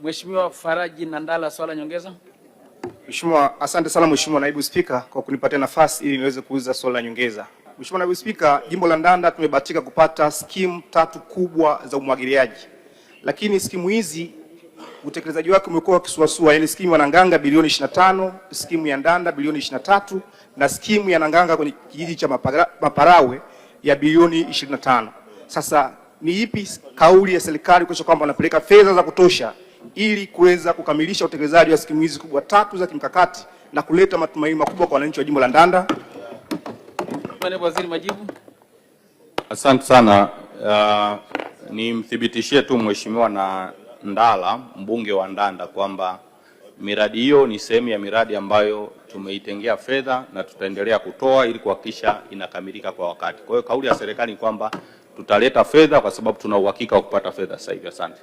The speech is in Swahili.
Mheshimiwa Faraji Nandala, swala nyongeza. Mheshimiwa, asante sana Mheshimiwa Naibu Spika kwa kunipatia nafasi ili niweze kuuliza swali la nyongeza. Mheshimiwa Naibu Spika, jimbo la Ndanda tumebahatika kupata skimu 3 kubwa za umwagiliaji. Lakini skimu hizi utekelezaji wake umekuwa kisuasua, yani skimu ya Nanganga bilioni 25, skimu ya Ndanda bilioni 23 na skimu ya Nanganga kwenye kijiji cha Maparawe ya bilioni 25. Sasa ni ipi kauli ya serikali kuhakikisha kwamba wanapeleka fedha za kutosha ili kuweza kukamilisha utekelezaji wa skimu hizi kubwa 3 za kimkakati na kuleta matumaini makubwa kwa wananchi wa jimbo la Ndanda? Naibu Waziri, majibu. Asante sana. Nimthibitishie tu Mheshimiwa na Ndala, mbunge wa Ndanda, kwamba miradi hiyo ni sehemu ya miradi ambayo tumeitengea fedha na tutaendelea kutoa ili kuhakikisha inakamilika kwa wakati. Kwa hiyo kauli ya serikali ni kwamba tutaleta fedha kwa sababu tuna uhakika wa kupata fedha sasa hivi. Asante.